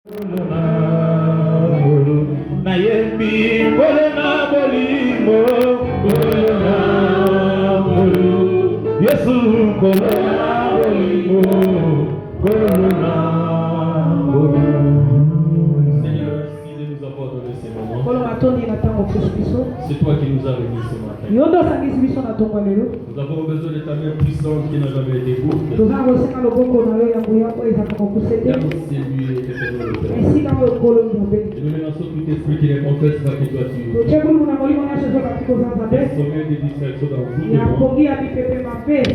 C'est toi qui nous as réunis ce matin. Nous avons besoin de ta main puissante qui n'a jamais été courte. C'est lui éternel le Père. Et nous menaçons tout esprit qui ne confesse pas que toi tu es. Sommet des distractions dans tout le monde.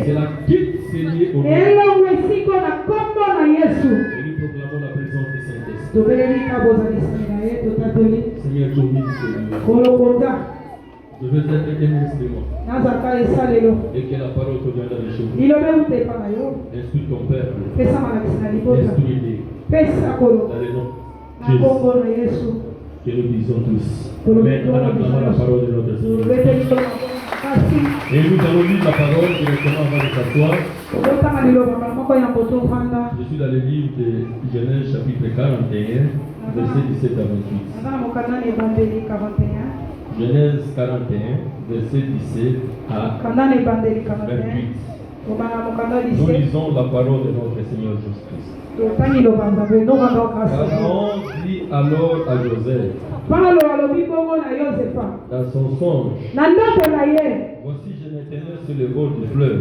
C'est la quitte, c'est lié au nom. Et nous proclamons la présence du Saint-Esprit. Seigneur, domine ce lieu. Je veux être un instrument. Et que la parole te vienne dans les cheveux. Instruis ton peuple. Instruis-les. Dans le nom de Jésus. Que nous disons tous. Amen. En acclamant la parole de notre Seigneur. Et nous allons lire la parole directement avant de s'asseoir. Je suis dans le livre de Genèse chapitre 41, verset 17 à 28. Genèse 41, verset 17 à 28. Nous lisons la parole de notre Seigneur Jésus-Christ. Pharaon dit alors à Joseph, dans son songe, voici je m'éternel sur le bord du fleuve.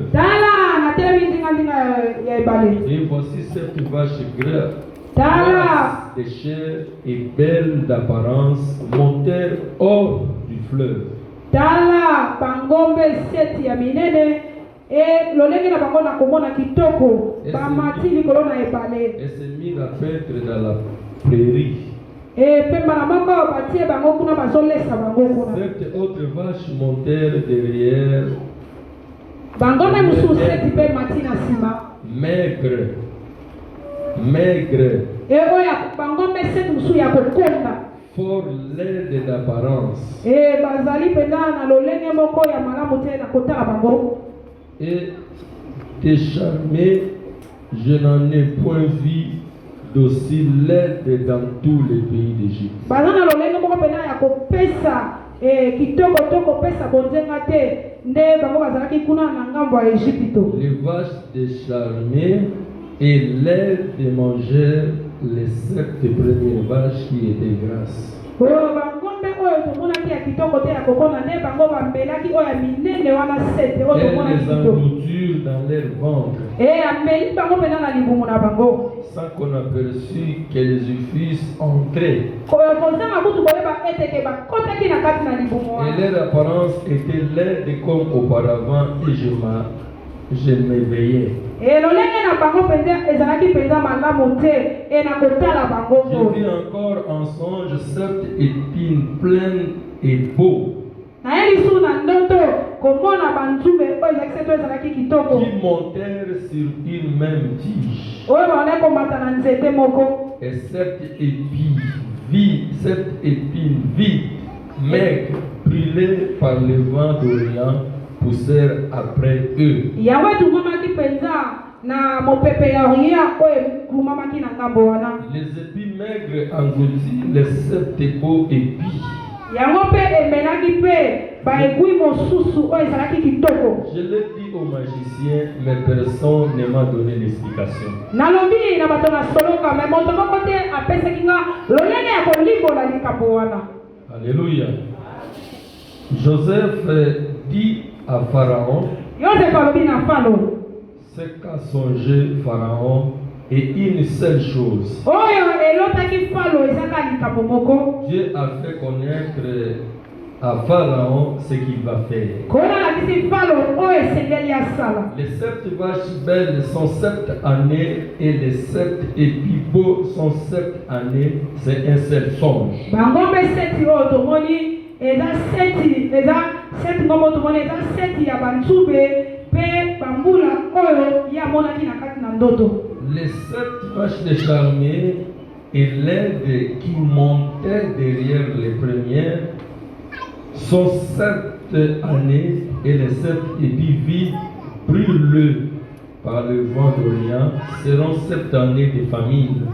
Et voici cette vache grasse de chair et belle d'apparence montèrent hors du fleuve. Et se mit à paître dans la prairie. Cette autre vache montèrent derrière, maigre, fort laide d'apparence. Et décharmé, je n'en ai point vu d'aussi laide dans tous les pays d'Égypte. Les vaches décharmées et laides mangèrent les 7 premières vaches qui étaient grasses. Et les engloutirent dans leur ventre, sans qu'on aperçût qu'elles fussent entrées. Et leur apparence était laide comme auparavant, et je m'éveillais. Je vis encore en songe 7 épines pleines et beaux, qui montèrent sur une même tige. Et 7 épines vides, maigres, brûlées par le vent d'Orient, poussèrent après eux. Les épines maigres engloutirent les 7 beaux épis. Je l'ai dit aux magiciens, mais personne ne m'a donné l'explication. Alléluia. Joseph dit à Pharaon ce qu'a songé Pharaon est une seule chose. Dieu a fait connaître à Pharaon ce qu'il va faire. Les 7 vaches belles sont 7 années et les 7 épis beaux sont 7 années. C'est un seul songe. Les 7 vaches décharnées et laides qui montaient derrière les premières sont 7 années et les 7 épis vides brûlés par le vent d'Orient seront 7 années de famine.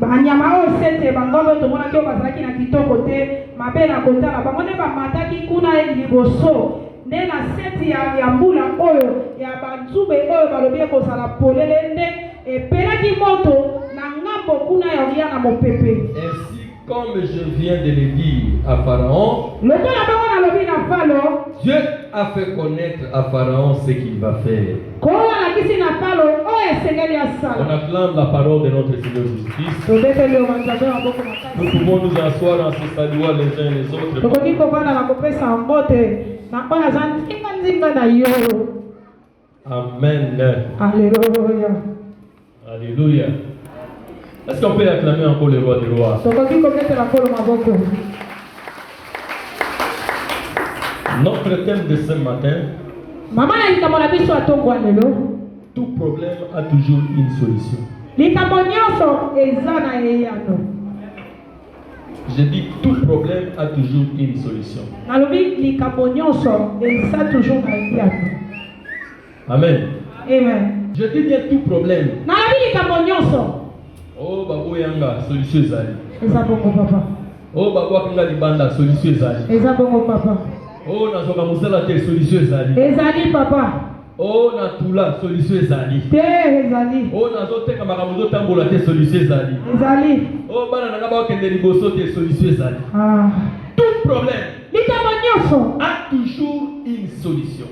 banyama o sete bangobe to mona ke bazaki na kitoko te mabe na kotala bango ne ba mataki kuna liboso ne na seti ya mbula oyo ya banzube oyo balobi ko sala polele nde epelaki moto na ngambo kuna ya ria na mopepe. Ainsi comme je viens de le dire à Pharaon, Dieu a fait connaître à Pharaon ce qu'il va faire. On acclame la parole de notre Seigneur Jésus-Christ. Nous pouvons nous asseoir en se saluant les uns les autres. Amen. Alléluia. Alléluia. Est-ce qu'on peut acclamer encore le roi des rois? Notre thème de ce matin, tout problème a toujours une solution. Je dis tout problème a toujours une solution. Amen. Amen. Je dis bien tout problème. Oh, babu yanga, solution ezali. Oh, babu akanga libanda, solution ezali. Oh, nazoka musala te, solution ezali. Papa. Oh, natula, solution ezali. Oh, nazoteka makamuzo tambola te, solution ezali. Oh, bana nanga ba okende liboso te, solution ezali. Tout problème a toujours une solution.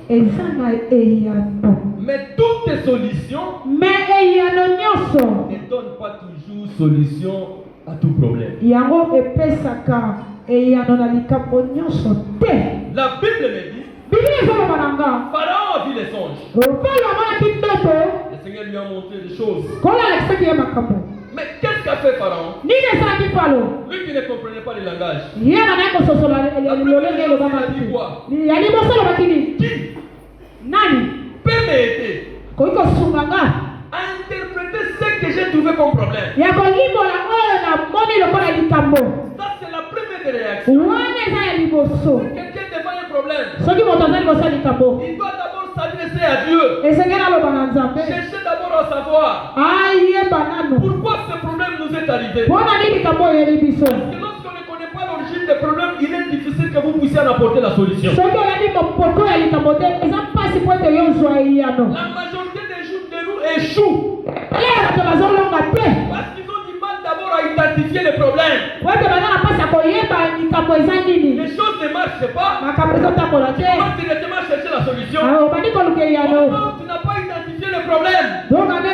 Mais toutes les solutions ne donnent pas toujours solution à tout problème. La Bible me dit, Pharaon a vu les songes. Le Seigneur lui a montré des choses. Mais qu'est-ce qu'a fait Pharaon? Lui qui ne comprenait pas le langage. Qui peut m'aider à interpréter ce que j'ai trouvé comme problème? Ça, c'est la première des réactions. Quelqu'un devant un problème, il doit d'abord s'adresser à Dieu. Chercher d'abord à savoir pourquoi ce problème nous est arrivé. Parce que lorsqu'on ne connaît pas l'origine des problèmes, il est difficile que vous puissiez en apporter la solution. La majorité de nous échouent parce qu'ils ont du mal d'abord à identifier les problèmes. Les choses ne marchent pas. Tu vas directement chercher la solution. Tu n'as pas identifié le problème. Ce matin,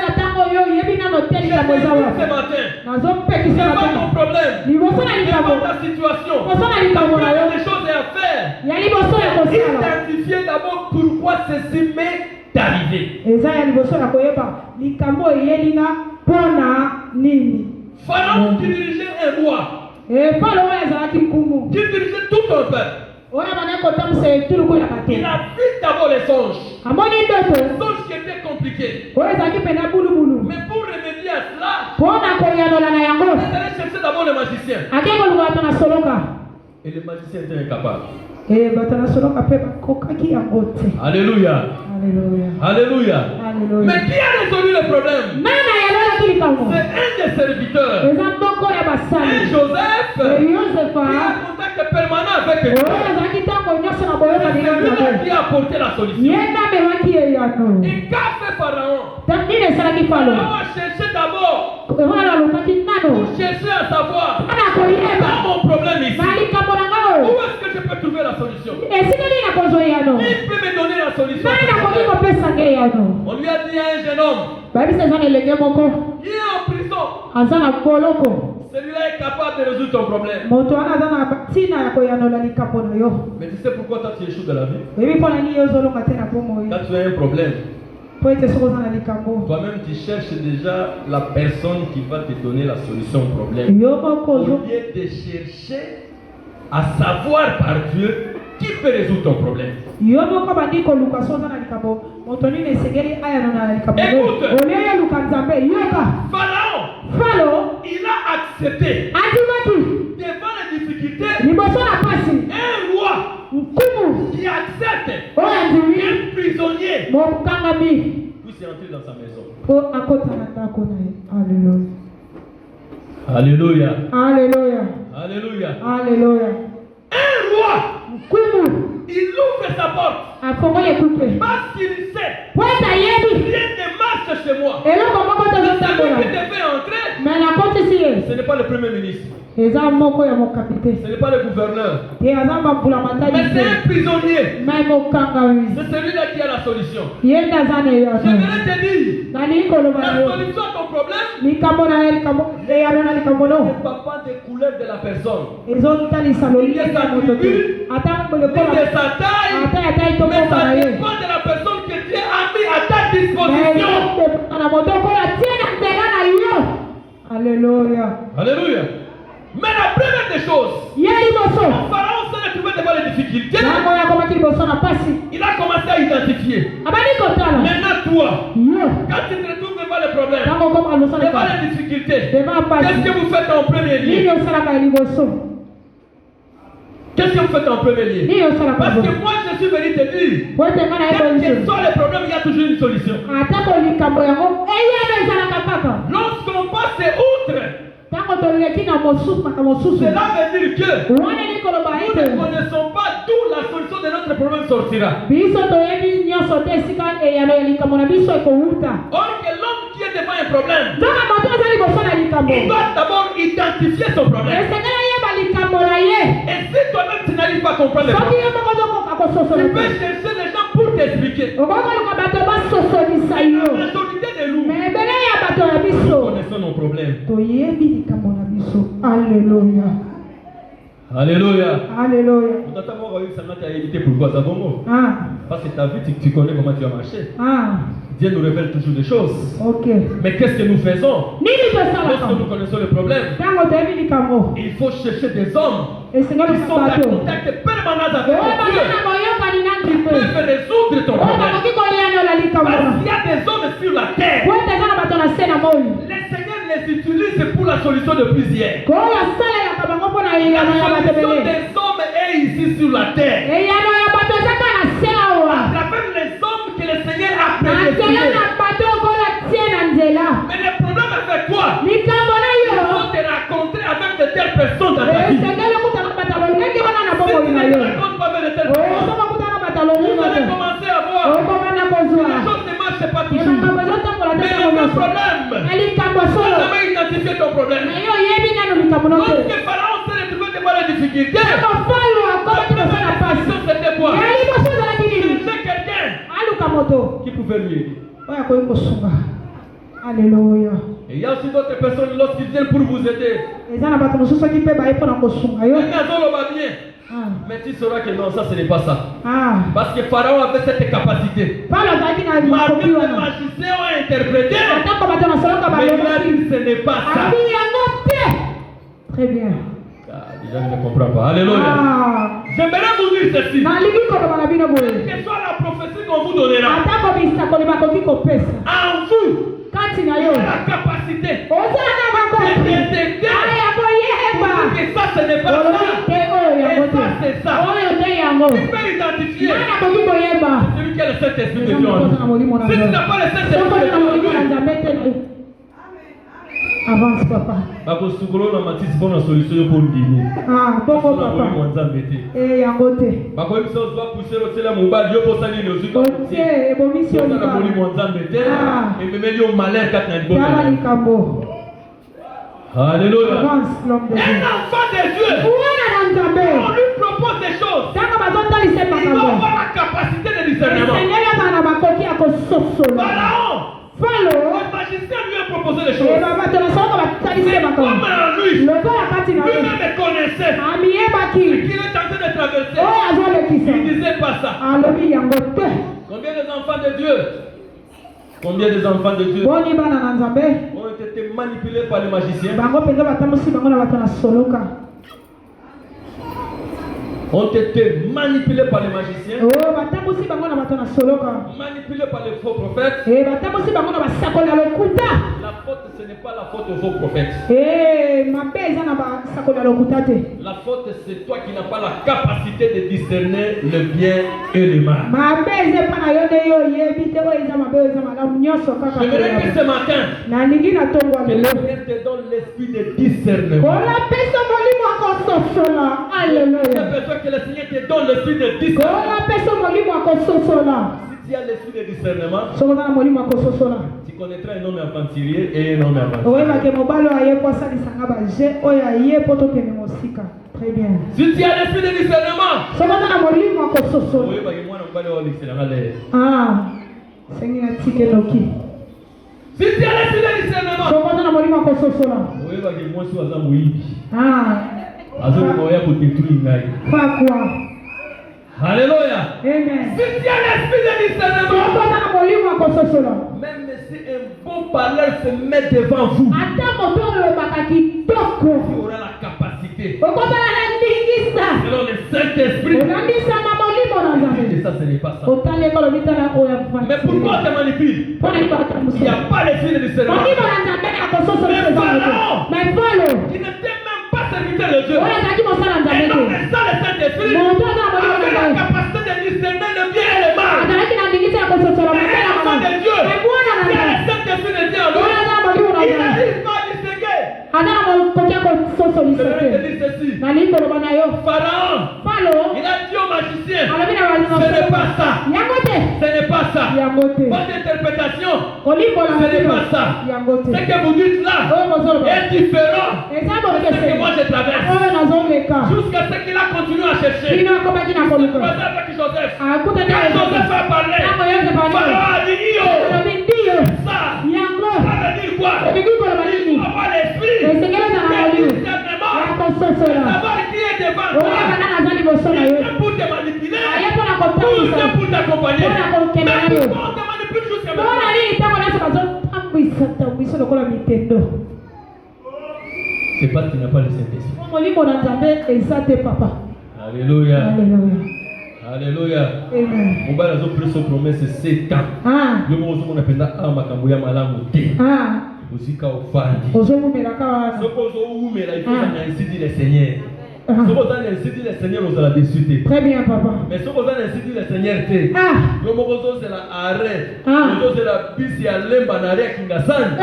c'est pas ton problème. C'est pas ta situation. Il y a des choses à faire. Identifier d'abord pourquoi ceci m'est arrivé. Pharaon qui dirigeait un roi, qui dirigeait tout un peuple. Il a vu d'abord les songes. Les songes qui étaient compliqués. Mais pour remédier à cela, il allait chercher d'abord le magicien. Et le magicien était incapable. Alléluia. Alléluia. Mais qui a résolu le problème? C'est un des serviteurs. Un Joseph qui a un contact permanent avec Dieu. C'est lui qui a apporté la solution. Et qu'a fait Pharaon? Pharaon a cherché d'abord pour chercher à savoir dans mon problème ici. Où est-ce que je peux trouver la solution? Il peut me donner la solution. On lui a dit à un jeune homme, il est en prison. Celui-là est capable de résoudre ton problème. Mais tu sais pourquoi toi tu échoues dans la vie? Quand tu as un problème, toi-même tu cherches déjà la personne qui va te donner la solution au problème. Au lieu de chercher à savoir par Dieu qui peut résoudre ton problème. Écoute, Pharaon, il a accepté devant les difficultés un roi qui accepte un prisonnier puisse entrer dans sa maison. Alléluia. Alléluia. Alléluia. Alléluia. Un roi, il ouvre sa porte parce qu'il sait rien ne marche chez moi. Celui qui devait entrer, ce n'est pas le premier ministre. Ce n'est pas le gouverneur. Mais c'est un prisonnier. C'est celui-là qui a la solution. J'aimerais te dire, la solution à ton problème n'est pas des couleurs de la personne. Il y a sa tribu, il y a sa taille, mais ça dépend de la personne que Dieu a mis à ta disposition. Alléluia. Alléluia. Mais la première des choses, le pharaon s'est retrouvé devant les difficultés. Il a commencé à identifier. Maintenant toi, quand tu te retrouves devant les problèmes, devant les difficultés, qu'est-ce que vous faites en premier lieu? Qu'est-ce que vous faites en premier lieu? Parce que moi je suis venu te dire, quels que soient les problèmes, il y a toujours une solution. Lorsqu'on passe outre, cela veut dire que nous ne connaissons pas d'où la solution de notre problème sortira. Or que l'homme qui est devant un problème, il doit d'abord identifier son problème. Et si toi-même tu n'arrives pas à comprendre le problème, tu peux chercher des gens pour t'expliquer. La majorité de nous, nous connaissons nos problèmes. Alléluia. Alléluia. Alléluia. Pourquoi ça va? Parce que ta vie, tu connais comment tu vas marcher. Dieu nous révèle toujours des choses. Mais qu'est-ce que nous faisons? Lorsque nous connaissons le problème, il faut chercher des hommes qui sont en contact permanent avec Dieu, qui peuvent résoudre ton problème. Parce qu'il y a des hommes sur la terre. Le Seigneur les utilise pour la solution de plusieurs. La solution des hommes est ici sur la terre. À travers les hommes que le Seigneur a prédestinés. Mais le problème avec toi, il faut te rencontrer avec de telles personnes dans ta vie. Si tu ne te rencontres pas avec de telles personnes, vous allez commencer à voir que les choses ne marchent pas toujours. Mais il y a un problème. Tu n'as jamais identifié ton problème. Lorsque Pharaon s'est retrouvé devant les difficultés, la première question c'était quoi? Chercher quelqu'un qui pouvait lui aider. Alléluia. Et il y a aussi d'autres personnes lorsqu'ils viennent pour vous aider. Mais tu sauras que non, ça ce n'est pas ça. Parce que Pharaon avait cette capacité. Malgré que les magiciens ont interprété, mais il a dit ce n'est pas ça. Très bien. Déjà, je ne comprends pas. Alléluia. J'aimerais vous dire ceci. Quelle que soit la prophétie qu'on vous donnera, en vous, il y a la capacité de détecter que ça ce n'est pas ça. Et ça c'est ça. Tu peux identifier celui qui a le Saint-Esprit de Dieu en lui. Si tu n'as pas le Saint-Esprit de Dieu en lui, avance papa. Bonne solution pour le dîner. Bon papa. Et yangote. Alléluia. Avance l'homme de Dieu. Un enfant de Dieu, on lui propose des choses. Il doit avoir la capacité de discernement. Pharaon, le magicien lui a proposé des choses. C'est comme lui. Lui-même connaissait ce qu'il est en train de traverser. Il ne disait pas ça. Combien des enfants de Dieu? Combien des enfants de Dieu ont été manipulés par les magiciens? ont été manipulés par les magiciens, manipulés par les faux prophètes. La faute, ce n'est pas la faute aux faux prophètes. La faute, c'est toi qui n'as pas la capacité de discerner le bien et le mal. J'aimerais que ce matin, que le Seigneur te donne l'esprit de discernement. J'ai besoin que le Seigneur te donne l'esprit de discernement. Si tu as l'esprit de discernement, tu connaîtras un homme aventurier et un homme aventurier. Très bien. Si tu as l'esprit de discernement, Seigneur, Tikeloki. si tu as l'esprit de discernement, alléluia. Amen. Si tu as l'esprit de discernement, même si un bon parleur se met devant vous, il aura la capacité, selon le Saint-Esprit. Et ça, ce n'est pas ça. Mais pourquoi tu manipules? Il n'y a pas l'esprit de discernement. Mais Pharaon, qui n'était même pas serviteur de Dieu, et donc le Saint-Esprit, avait la capacité de discerner le bien et le mal. Mais l'enfant de Dieu, qui a le Saint-Esprit de Dieu en lui, il n'arrive pas à distinguer. Je vais te dire ceci. Pharaon, il a dit aux magiciens, ce n'est pas ça. Ce n'est pas ça. Votre interprétation, ce n'est pas ça. Ce que vous dites là est différent de ce que moi je traverse. Jusqu'à ce qu'il a continué à chercher. C'est avec Joseph. Quand Joseph a parlé, Pharaon a dit ça. Ça veut dire quoi? Il faut avoir l'esprit. Le discernement. Savoir qui est devant toi. Il est pour te manipuler. Pour t'accompagner. Mais pourquoi on te manipule jusqu'à maintenant? C'est parce qu'il n'a pas le Saint-Esprit. Alléluia. Alléluia. Amen. On va la plus aux promesses 7 ans. Le mot on appelle ça Makambuya Malamu. Aussi quand on fait. Ce qu'on il faut ainsi dire le Seigneur. Ce qu'on ainsi dire le Seigneur, on sera déçu. Très bien, papa. Mais ce qu'on ainsi dire le Seigneur, c'est le mot c'est la arrêt. Le mot c'est la bisi à lemba na arrêt kingasan.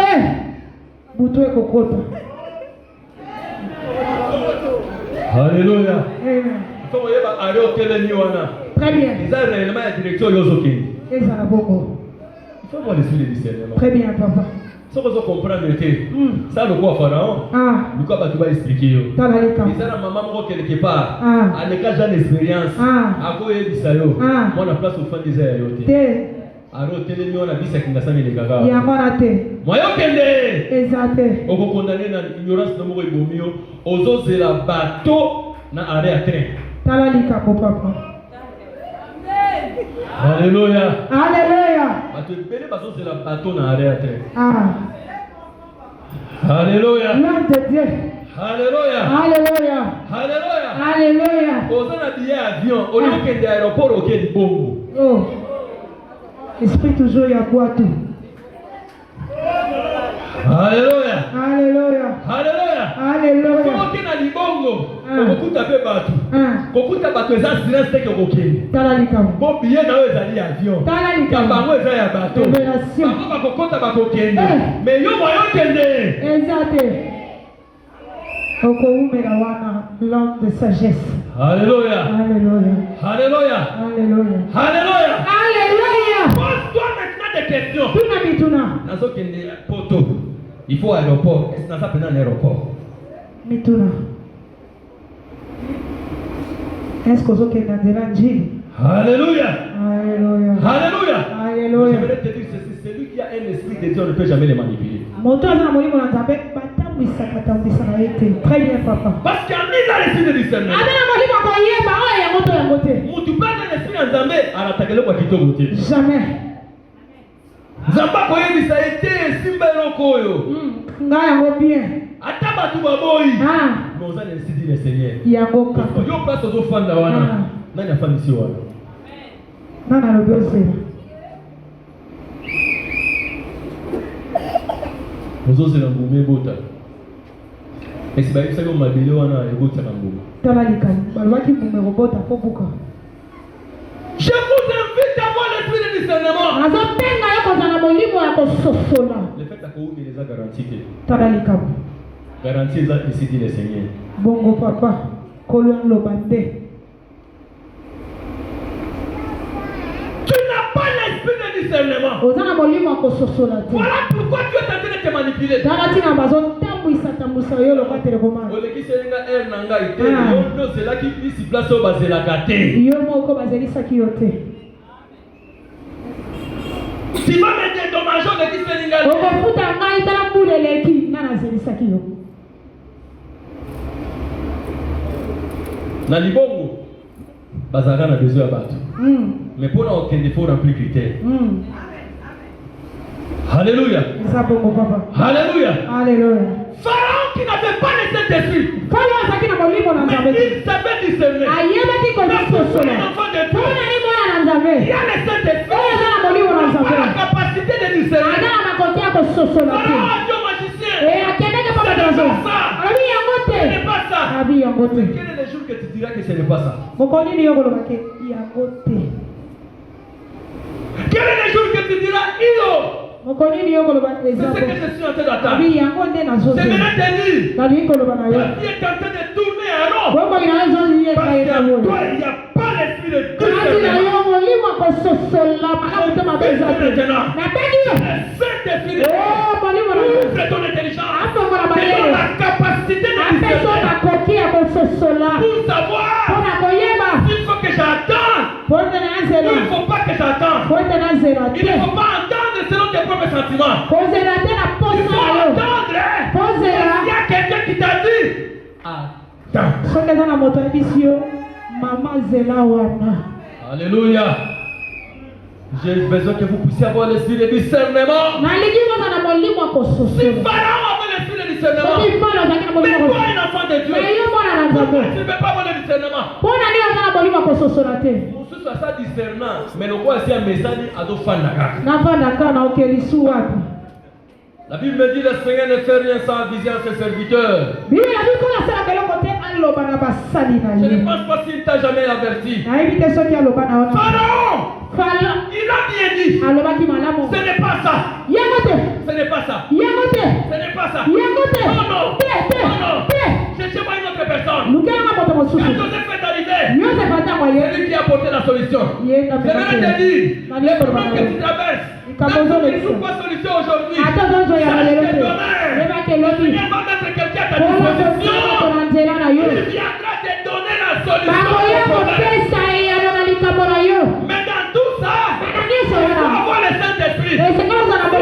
Boutoue kokota. Alléluia. Amen. Très bien. Ils ont réellement la direction Yozoki. Il faut voir l'esprit de discernement. Très bien, papa. Si vous comprenez, ça le quoi Pharaon, le quoi tu vas expliquer. Ils ont la maman quelque part, à l'écart j'ai l'expérience, à quoi il dit ça yo, moi la place au fond des airs. Alors télé on a dit ça qui n'a jamais les gaga. Il y a moi té. Moi yo kende. Exact. On va condamner dans l'ignorance de mon ibomio, aux autres c'est la bateau na arrêt à train. Talalika papa. Alléluia. Alléluia. Bateau c'est la bateau na arrêt à train. Alléluia. Nom de Dieu. Alléluia. Alléluia. Alléluia. Alléluia. Aux billet avion, au lieu que d'aéroport au quai du Bongo. Oh. Esprit toujours y a quoi tout. Alléluia. Alléluia. Alléluia. Alléluia. Comment qu'il a dit bongo? Beaucoup tapé bateau. Beaucoup tapé bateau. Ça silence c'est que coquille. Talalika. Bon billet dans les alliés avion. Talalika. Kabango est à bateau. Révélation. Kabango va coquille à coquille. Mais yo moyen kende. Exact. L'homme de sagesse. Alléluia. Alléluia. Alléluia. Alléluia. Alléluia. Alléluia. Pose-toi maintenant des questions. Tuna mituna. Nazo kende poto. Il faut aéroport. Est-ce que ça peut dans l'aéroport? Mituna. Est-ce que vous êtes dans l'évangile? Alléluia. Alléluia. Alléluia. Alléluia. J'aimerais te dire ceci, celui qui a un esprit de Dieu ne peut jamais le manipuler. Très bien, papa. Parce qu'il y a l'esprit de discernement. Tu parles de l'esprit en Zambé, à l'attaquer le Wakito Gautier. Jamais. Zamba Koye dit ça a été Simba Rokoyo. Bien. Ataba Tubaboy. on a ainsi dit le Seigneur. Yango kaka. Yo place aux enfants là wana. Nani afanya ici wana? Nana le bose. Nous osons la boumé bota. Et c'est pas ça que ma belle wana ebota na boumé. Tala likani. Balwaki boumé robota po buka. Je vous invite à avoir l'esprit de discernement. Le fait que vous les a garantis. Garantie les a ici dit le Seigneur. Bongo papa, kolon lobande. Tu n'as pas l'esprit de discernement. Voilà pourquoi tu es en train de te manipuler. Tu vas me dédommager de qui c'est l'ingal. Na libongo bazaka na besoin ya bato. Mais pour aucun défaut remplir critères. Alléluia. Alléluia. Alléluia. Pharaon qui n'avait pas le Saint-Esprit. Mais il savait discerner. Mais pour un enfant de Dieu, il y a le Saint-Esprit. Il a la capacité de discerner. Pharaon a dit au magicien, ce n'est pas ça. Quel est le jour que tu diras que ce n'est pas ça? Quel est le jour que tu diras, Io? C'est ce que je suis en train d'attendre. C'est maintenant de dire, ta vie est en train de tourner à rond. Parce qu'à toi, il n'y a pas l'esprit de Dieu. Le Saint-Esprit ouvre ton intelligence. Et la capacité de discerner. Pour savoir, il faut que j'attende. Il ne faut pas que j'attende. Il ne faut pas entendre selon tes propres sentiments. Il faut entendre. Il y a quelqu'un qui t'a dit, alléluia. J'ai besoin que vous puissiez avoir l'esprit de discernement. Si Pharaon avait l'esprit de discernement, mais toi, un enfant de Dieu, pourquoi tu ne peux pas avoir le discernement? Mon souci à ça discernant, mais le roi ici a un message à Dofandaka. La Bible me dit le Seigneur ne fait rien sans aviser à ses serviteurs. Je ne pense pas s'il t'a jamais averti. Pharaon, il a bien dit. Ce n'est pas ça. Ce n'est pas ça. Ce n'est pas ça. Oh non. Cherchez-moi une autre personne. Quand Joseph est arrivé, c'est lui qui a apporté la solution. Je vais te dire, les problèmes que tu traverses, même si tu ne trouves pas de solution aujourd'hui, sache que demain, le Seigneur va mettre quelqu'un à ta disposition. Il viendra te donner la solution. Mais dans tout ça, il faut avoir le Saint-Esprit. Si tu n'as pas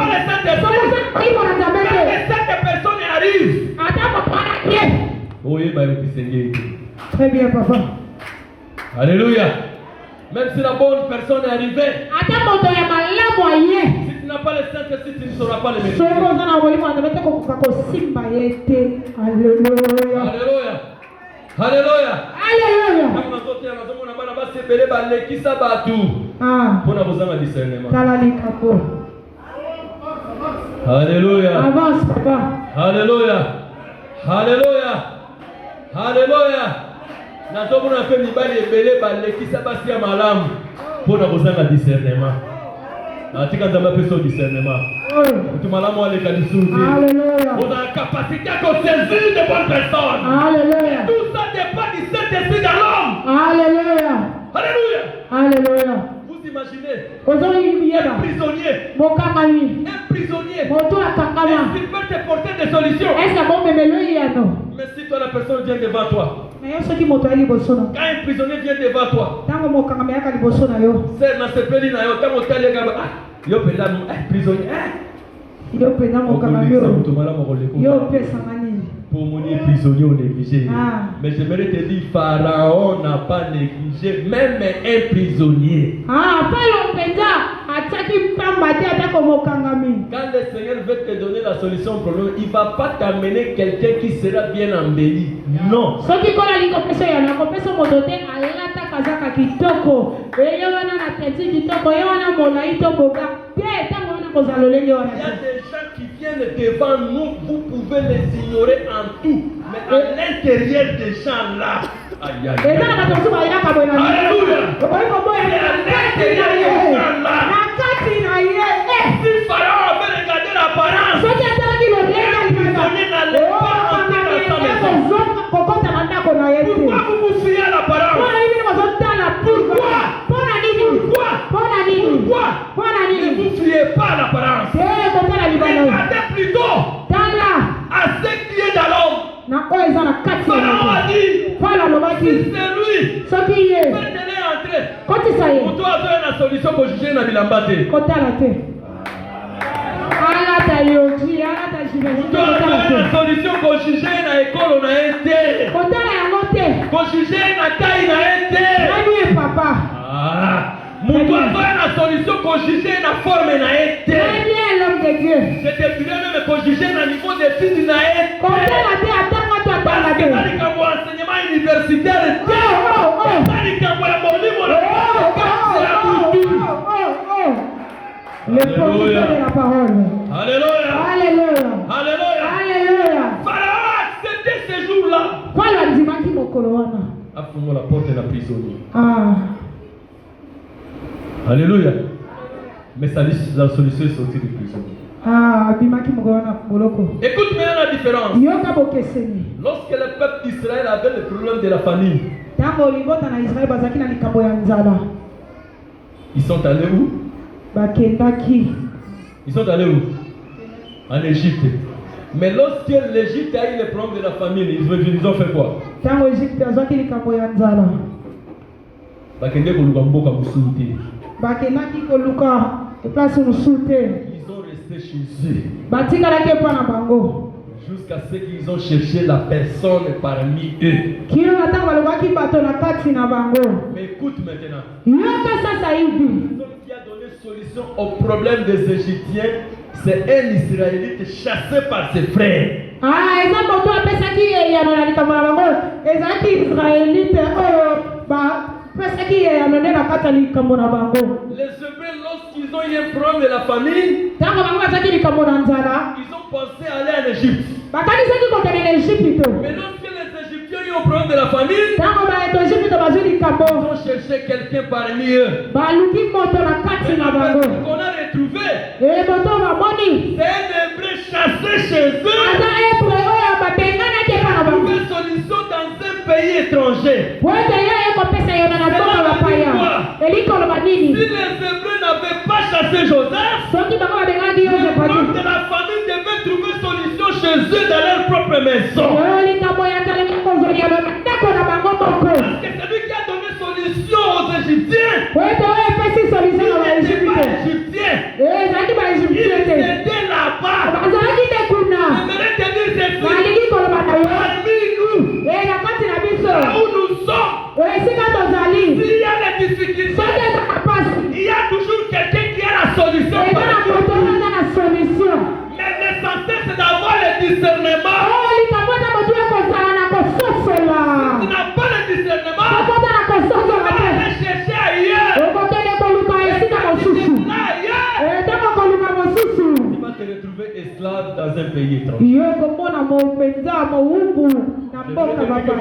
le Saint-Esprit, même les 7 personnes arrivent. Oui, Très bien, papa. Alléluia. Même si la bonne personne est arrivée, si tu n'as pas le Saint-Esprit, tu ne sauras pas le mériter. Alléluia. Alléluia. Alléluia. Alléluia. Avance, papa. Alléluia. Alléluia. Alléluia. Nazomona fait mibali ebele balekisa basi ya malamu pona kozanga discernement. Atika nzamba peso discernement. Tu malamu aleka lisuzi. Alléluia. On a la capacité à saisir de bonnes personnes. Alléluia. Tout ça dépend du Saint-Esprit dans l'homme. Alléluia. Alléluia. Alléluia. Vous imaginez un prisonnier. Un prisonnier. Est-ce qu'il peut te porter des solutions? Mais si toi la personne vient devant toi, quand un prisonnier vient devant toi, c'est dans ce pays là, yo prisonnier. Pour mon prisonnier au négligé. Mais j'aimerais te dire, Pharaon n'a pas négligé même un prisonnier. le Seigneur veut te donner la solution au problème, il ne va pas t'amener quelqu'un qui sera bien embelli. Non. Il y a des gens qui viennent devant nous, vous pouvez les ignorer en tout. Mais à l'intérieur des gens là, aïe aïe. Alléluia. À l'intérieur des gens là. Si Pharaon avait regardé l'apparence, il donnait dans les pourquoi vous vous fiez à l'apparence? Pourquoi? Ne vous fiez pas à l'apparence. Regardez plutôt à ce qui est dans l'homme. Pharaon a dit, si c'est lui, faites-les entrer. Pour toi, tu as une solution pour juger dans l'ambate. Pour toi, tu as une solution pour juger dans l'école, on a été. Pour juger dans la taille, on a été. Mon a une solution pour juger la forme n'a été. Je te dirais même pour juger le niveau d'études n'a été. Parce que dans les enseignement universitaire, le professeur de la parole. Alléluia. Alléluia. Alléluia. Alléluia. Pharaon a accepté ce jour-là. A fumé la porte de la prisonnier. Alléluia. Mais la solution est sortie de prison. Écoute maintenant la différence. Lorsque le peuple d'Israël avait le problème de la famine, ils sont allés où? Ils sont allés où? En Égypte. Mais lorsque l'Égypte a eu le problème de la famine, ils ont fait quoi? Ils ont resté chez eux jusqu'à ce qu'ils ont cherché la personne parmi eux. Mais écoute maintenant, l'homme qui a donné solution au problème des Égyptiens, c'est un Israélite chassé par ses frères. Les Hébreux, lorsqu'ils ont eu un problème de la famine, ils ont pensé aller en Égypte. Mais lorsque les Égyptiens ont eu un problème de la famine, ils ont cherché quelqu'un parmi eux. Et la personne qu'on a retrouvé, c'est un Hébreu chassé chez eux. Trouver solution dans un pays étranger. Si les Hébreux n'avaient pas chassé Joseph, le problème de la famille devait trouver solution chez eux dans leur propre maison. Parce que celui qui a donné solution aux Égyptiens, il n'était pas égyptien. Il était là-bas. J'aimerais te dire ceci. Parmi nous, là où nous sommes, s'il y a des difficultés, il y a toujours quelqu'un qui a la solution. Mais l'essentiel, c'est d'avoir le discernement. Si tu n'as pas le discernement, tu vas aller chercher ailleurs. Tu vas te retrouver esclave dans un pays étranger. Vous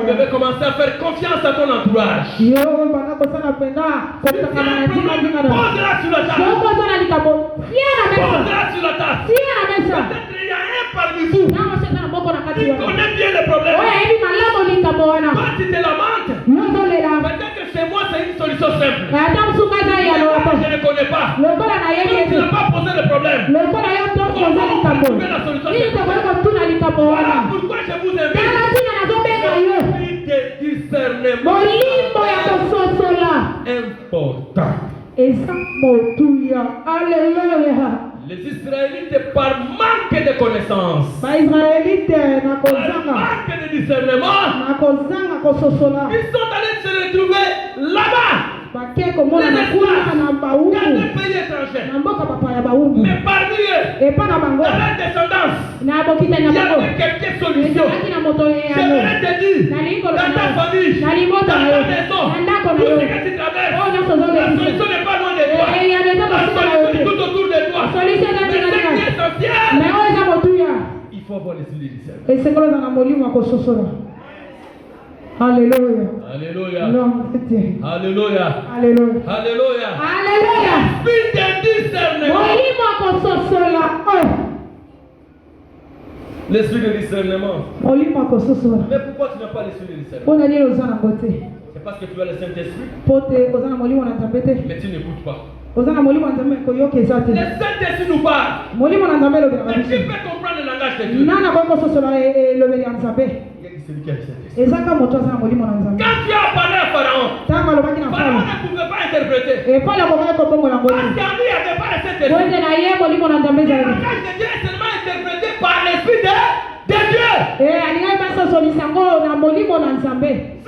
devez commencer à faire confiance à ton entourage. Pose-la sur la table. Pose-la sur la table. Peut-être il y a un parmi vous qui connaît bien le problème. Quand tu te lamentes, peut-être que chez moi c'est une solution simple. Je ne connais pas. Tu n'as pas posé le problème. Trouver la solution simple. Voilà pourquoi je vous invite. L'esprit de discernement important. Les Israélites, par manque de connaissances, par manque de discernement, ils sont allés se retrouver là-bas. komona na kuna na baungu. Dans les pays étrangers. Na mboka papa ya baungu. Mais parmi eux, Et pas na bango. dans leur descendance, Na bokita il na y bango. avait quelques solutions. Na moto ya. J'aimerais te dire, dans ta famille, dans ta maison, tout ce que tu traverses, la solution n'est pas loin de toi. La solution est tout autour de toi. Mais ce qui est essentiel, il faut avoir l'esprit de discernement. Alléluia. Alléluia. Alléluia. Alléluia. Alléluia. Alléluia. Alléluia. L'esprit de discernement. L'esprit de discernement. Mais pourquoi tu n'as pas l'esprit de discernement? C'est parce que tu as le Saint-Esprit. Mais tu n'écoutes pas. Le Saint-Esprit nous parle. Mais qui peut comprendre le langage de Dieu? Il y a celui qui a le Saint-Esprit. Quand tu as parlé à Pharaon, Pharaon ne pouvait pas interpréter. Parce qu'en lui, il n'y avait pas le Saint-Esprit. Le langage de Dieu est seulement interprété par l'Esprit de Dieu. S'il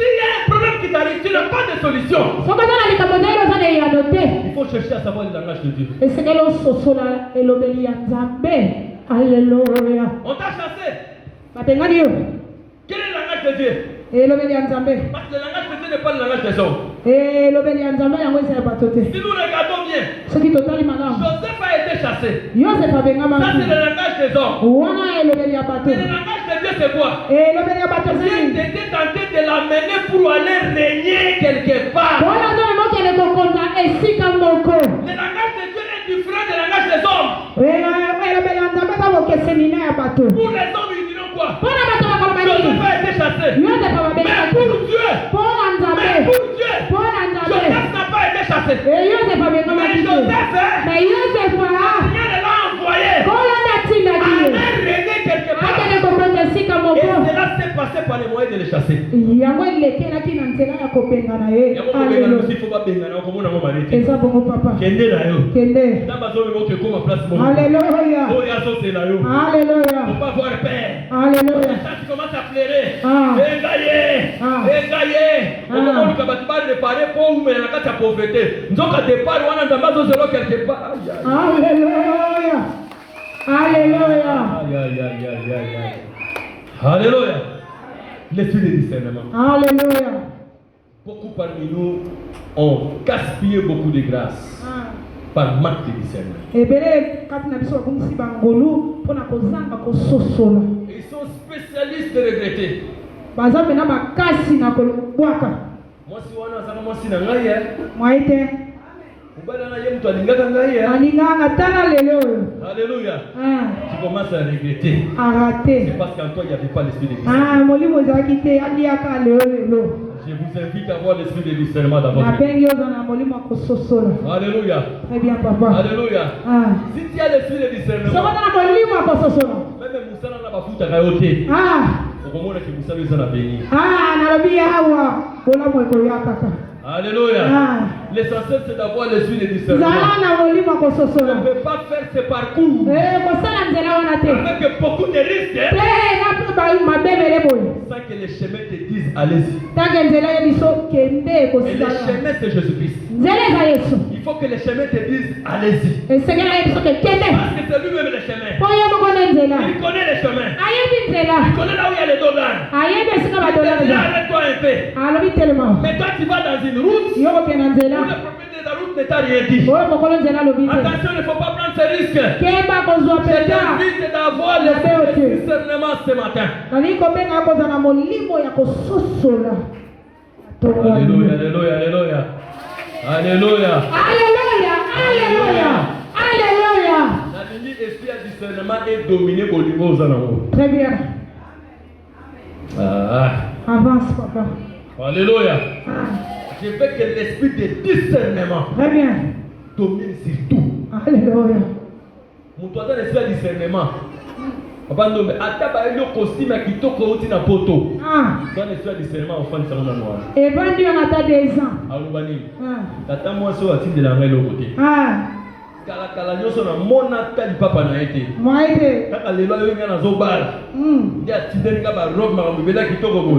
y a un problème qui t'arrive, tu n'as pas de solution. Il faut chercher à savoir le langage de Dieu. Alléluia. On t'a chassé. Quel est le langage de Dieu? Parce que le langage de Dieu n'est pas le langage des hommes. Si nous regardons bien, Joseph a été chassé. Ça c'est le langage des hommes. Mais le langage de Dieu c'est quoi? Dieu était tenté de l'amener pour aller régner quelque part. Le langage de Dieu est différent du langage des hommes. Pour les hommes ils diront quoi? Joseph a été chassé. Mais pour Dieu, Joseph n'a pas été chassé. Mais Joseph, Dieu l'a envoyé à régner quelque part. Et cela s'est passé par les moyens de les chasser. Il y a Alléluia. Alléluia. Faut pas avoir peur. Alléluia. Quand tu commences à pleurer, égayer, on commence à réparer pour vous, mais la carte à pauvreté. Nous avons départ, on a dans ma zone quelque part. Alléluia. Alléluia. Alléluia. L'esprit de discernement. Alléluia. Beaucoup parmi nous ont gaspillé beaucoup de grâce par manque de discernement. Ils sont spécialistes de regretter. Moi, si on a ça, moi, Alléluia. Tu commences à regretter. C'est parce qu'en toi il n'y avait pas l'esprit de discernement. Je vous invite à avoir l'esprit de discernement dans votre vie. Alléluia. Très bien, papa. Alléluia. Si tu as l'esprit de discernement, même Moussa n'a pas foutu à rayoter. Au moment où Moussa lui a béni. Alléluia. L'essentiel c'est d'avoir l'esprit de discernement. On ne peut pas faire ce parcours avec beaucoup de risques sans que les chemins te disent allez-y. Et le chemin c'est Jésus-Christ. Il faut que les chemins te disent allez-y. Parce que c'est lui-même le chemin. Il connaît les chemins. Il connaît là où il y a les dollars. Il dit arrête-toi un peu. Mais toi tu vas dans une route où le propriétaire de la route ne t'a rien dit. Attention, il ne faut pas prendre ce risque. Je t'invite d'avoir le discernement ce matin. Alléluia, alléluia, alléluia. Alléluia. Alléluia. Alléluia. Alléluia. La limite esprit à discernement est dominé au niveau aux alentours. Très bien. Avance, papa. Alléluia. Je veux que l'esprit de discernement domine sur tout. Alléluia. Mon toit dans l'esprit de discernement. Papa non mais ataba le costume qui toko uti na poto. Dans l'esprit de discernement au fond ça on a noir. Et vendu en ata 2 ans. Alubani. Tata moi so ati de la main le côté. Kala nyoso na mona tali papa na été. Moi été. Kaka lelo yo ngana zo bala. Dia tidenga ba robe ma mbela kitoko go.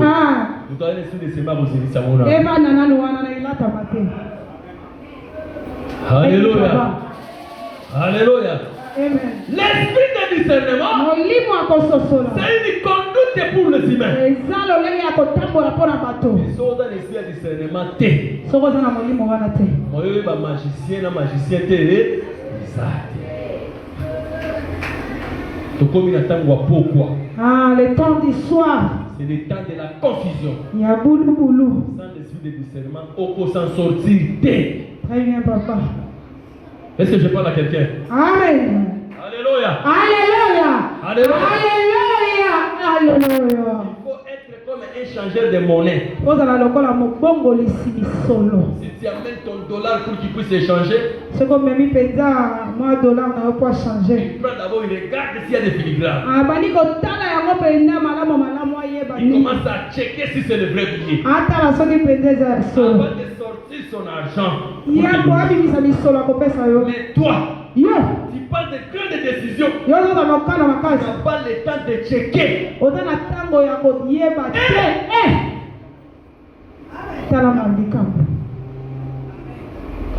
Mutane l'esprit de discernement vous zilisa mona. Eva nana no wana na ilata matin. Alléluia. Alléluia. Amen. L'esprit de discernement, c'est une conduite pour les humains. Les choses dans l'esprit de discernement, le temps du soir. C'est le temps de la confusion. Sans l'esprit de discernement, on peut s'en sortir. Très bien, papa. Est-ce que je parle à quelqu'un? Amen. Alléluia. Alléluia. Alléluia. Alléluia. Alléluia. Il faut être comme un échangeur de monnaie. Si tu amènes ton dollar pour qu'il puisse échanger, c'est comme même moi dollar n'a pas changé. Il prend d'abord, il regarde s'il y a des filigranes. Il commence à checker si c'est le vrai billet. Avant de sortir son argent. Mais toi, tu parles de grandes décisions. Tu n'as pas le temps de checker.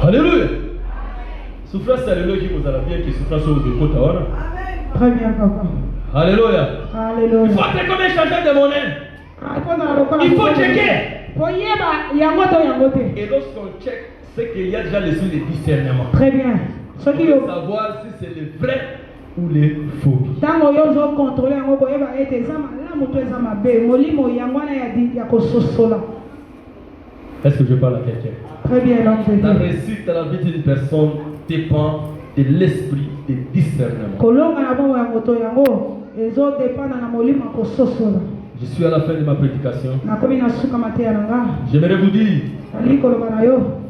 Alléluia. Souffrance, c'est alléluia qui vous a bien, qui souffrance sur le côté. Très bien, papa. Alléluia. Alléluia. Il faut être comme un changeur de monnaie. Il faut checker. Et lorsqu'on check, c'est qu'il y a déjà l'esprit de discernement. Très bien. Pour savoir si c'est le vrai ou le faux. Est-ce que je parle à quelqu'un? Très bien, la réussite à la vie d'une personne dépend de l'esprit de discernement. Je suis à la fin de ma prédication. J'aimerais vous dire,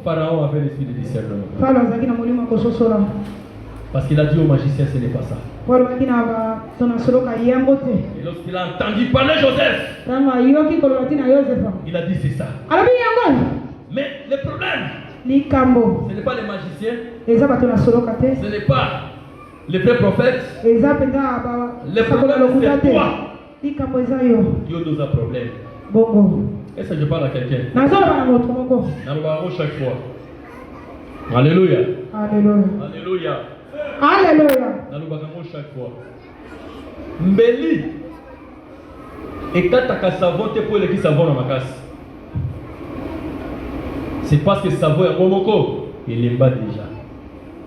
Pharaon avait l'esprit de discernement. Parce qu'il a dit aux magiciens, ce n'est pas ça. Et lorsqu'il a entendu parler Joseph, il a dit c'est ça. Mais le problème, ce n'est pas les magiciens, ce n'est pas les vrais prophètes. Le problème, c'est toi. Dieu nous a problème. Est-ce que je parle à quelqu'un? Chaque fois. Alléluia. Alléluia. Alléluia. Alléluia. Chaque fois. Mbeli. Et quand tu as savon, tu peux le savon dans ma casse. C'est parce que savon est momoko. Il est bas déjà.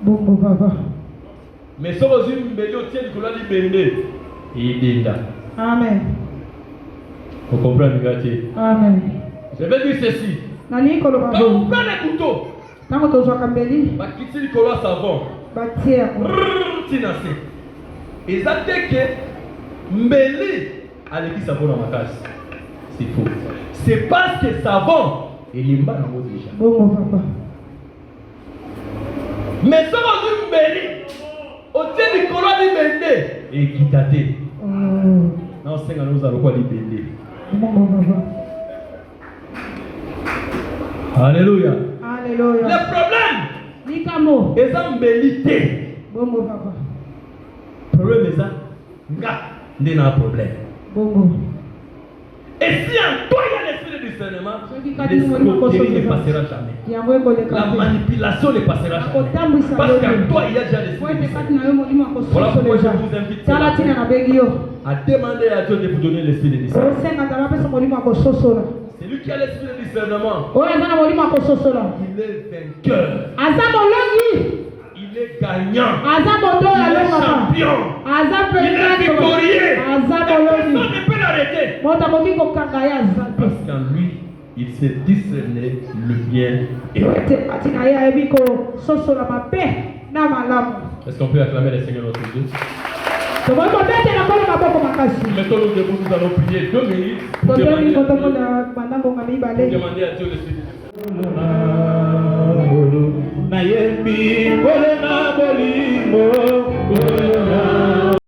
Bon, papa. Mais si vous avez mbeli au tien de la libérée, il est là. Amen. Vous comprenez, gâté? Amen. Je vais dire ceci. Quand vous prenez un couteau, savon. Et ça fait que mbeli a l'église savon dans ma casse. C'est faux. C'est parce que savon il est bas dans votre déjà. Bon, papa. Mais si vous avez mbeli au tien de Kola libéré et quitte. Non, c'est que nous allons quoi libérer. Alléluia. Alléluia. Le problème, c'est ça mbélité. Bon, papa. Le problème est ça. Il y a un problème. Bon. Et si en toi il y a l'esprit de discernement, l'escroquerie ne passera jamais. La manipulation ne passera jamais. Parce qu'en toi il y a déjà l'esprit de discernement. Voilà pourquoi je vous invite à demander à Dieu de vous donner l'esprit de discernement. C'est lui qui a l'esprit de discernement. Il est vainqueur. Il est gagnant. Il est champion. Il est victorieux. Personne ne peut l'arrêter. Parce qu'en lui, il sait discerner le bien et le mal. Est-ce qu'on peut acclamer le Seigneur notre Dieu? Mettons-nous debout, nous allons prier 2 minutes pour demander à Dieu le Seigneur. Nayembi, bolena bolimo, bolena.